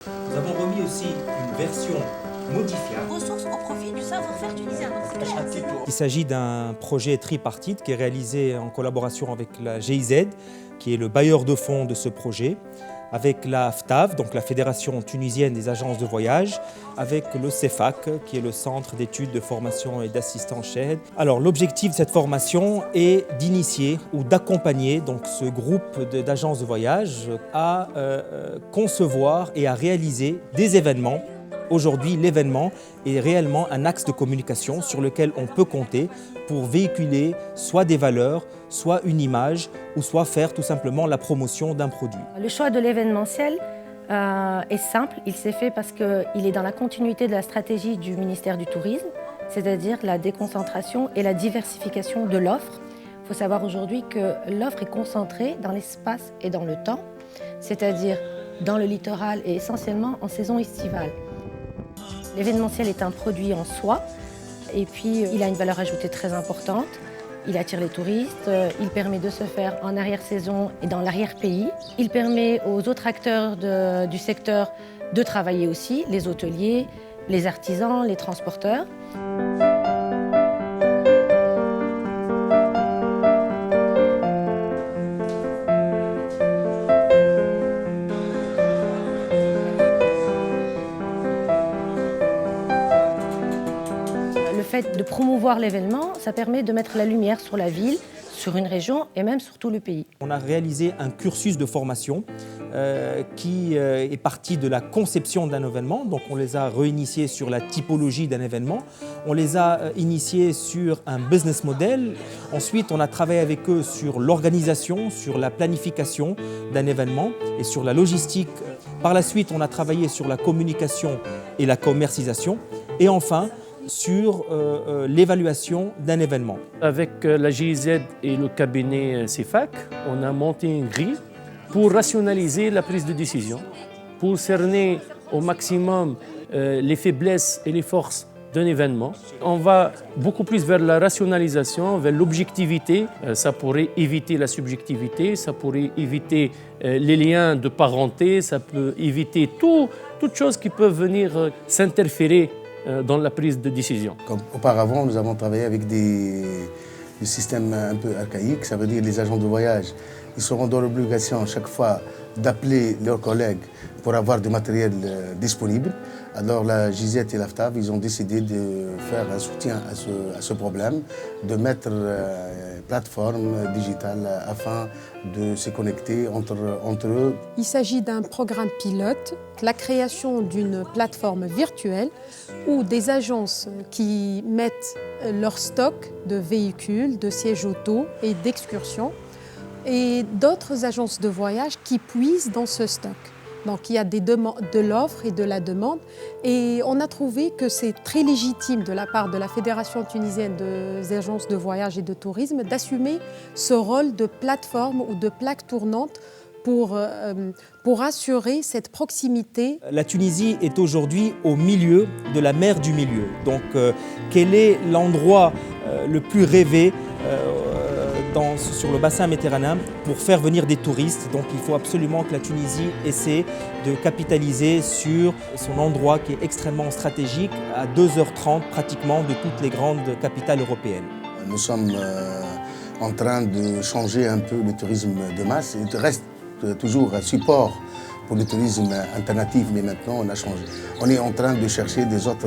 Nous avons remis aussi une version modifiable. Ressources au profit du savoir-faire tunisien. Donc c'est clair. Il s'agit d'un projet tripartite qui est réalisé en collaboration avec la GIZ, qui est le bailleur de fonds de ce projet, avec la FTAV, donc la Fédération tunisienne des agences de voyage, avec le CEFAC, qui est le Centre d'études de formation et d'assistance Chahed. Alors l'objectif de cette formation est d'initier ou d'accompagner donc ce groupe d'agences de voyage à concevoir et à réaliser des événements. Aujourd'hui, l'événement est réellement un axe de communication sur lequel on peut compter pour véhiculer soit des valeurs, soit une image, ou soit faire tout simplement la promotion d'un produit. Le choix de l'événementiel est simple. Il s'est fait parce qu'il est dans la continuité de la stratégie du ministère du Tourisme, c'est-à-dire la déconcentration et la diversification de l'offre. Il faut savoir aujourd'hui que l'offre est concentrée dans l'espace et dans le temps, c'est-à-dire dans le littoral et essentiellement en saison estivale. L'événementiel est un produit en soi et puis il a une valeur ajoutée très importante. Il attire les touristes, il permet de se faire en arrière-saison et dans l'arrière-pays. Il permet aux autres acteurs du secteur de travailler aussi, les hôteliers, les artisans, les transporteurs. Le fait de promouvoir l'événement, ça permet de mettre la lumière sur la ville, sur une région et même sur tout le pays. On a réalisé un cursus de formation qui est parti de la conception d'un événement. Donc on les a réinitiés sur la typologie d'un événement. On les a initiés sur un business model. Ensuite, on a travaillé avec eux sur l'organisation, sur la planification d'un événement et sur la logistique. Par la suite, on a travaillé sur la communication et la commercialisation. Et enfin, sur l'évaluation d'un événement. Avec la GIZ et le cabinet CEFAC, on a monté une grille pour rationaliser la prise de décision, pour cerner au maximum les faiblesses et les forces d'un événement. On va beaucoup plus vers la rationalisation, vers l'objectivité. Ça pourrait éviter la subjectivité, ça pourrait éviter les liens de parenté, ça peut éviter toutes choses qui peuvent venir s'interférer dans la prise de décision. Comme auparavant, nous avons travaillé avec des systèmes un peu archaïques, ça veut dire les agents de voyage. Ils seront dans l'obligation chaque fois d'appeler leurs collègues pour avoir du matériel disponible. Alors la GIZ et la FTAV, ils ont décidé de faire un soutien à ce problème, de mettre une plateforme digitale afin de se connecter entre eux. Il s'agit d'un programme pilote, la création d'une plateforme virtuelle où des agences qui mettent leur stock de véhicules, de sièges auto et d'excursions et d'autres agences de voyage qui puisent dans ce stock. Donc il y a de l'offre et de la demande et on a trouvé que c'est très légitime de la part de la Fédération tunisienne des agences de voyage et de tourisme d'assumer ce rôle de plateforme ou de plaque tournante pour assurer cette proximité. La Tunisie est aujourd'hui au milieu de la mer du milieu. Donc quel est l'endroit le plus rêvé sur le bassin méditerranéen pour faire venir des touristes. Donc il faut absolument que la Tunisie essaie de capitaliser sur son endroit qui est extrêmement stratégique, à 2h30 pratiquement de toutes les grandes capitales européennes. Nous sommes en train de changer un peu le tourisme de masse. Il reste toujours un support pour le tourisme alternatif, mais maintenant on a changé. On est en train de chercher des autres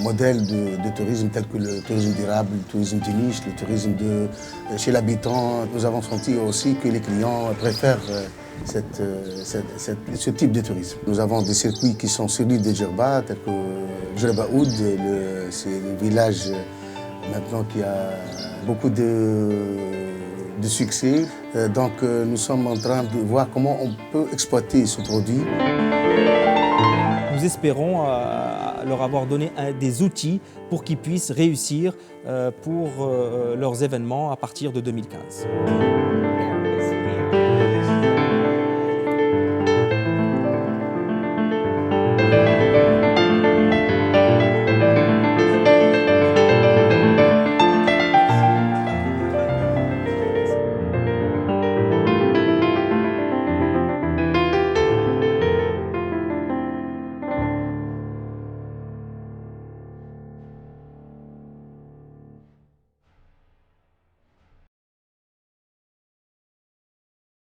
modèles de tourisme tels que le tourisme durable, le tourisme de niche, le tourisme chez l'habitant. Nous avons senti aussi que les clients préfèrent ce type de tourisme. Nous avons des circuits qui sont sur l'île de Djerba, tels que Djerba Oud, c'est le village maintenant qui a beaucoup de succès. Donc nous sommes en train de voir comment on peut exploiter ce produit. Nous espérons leur avoir donné des outils pour qu'ils puissent réussir pour leurs événements à partir de 2015.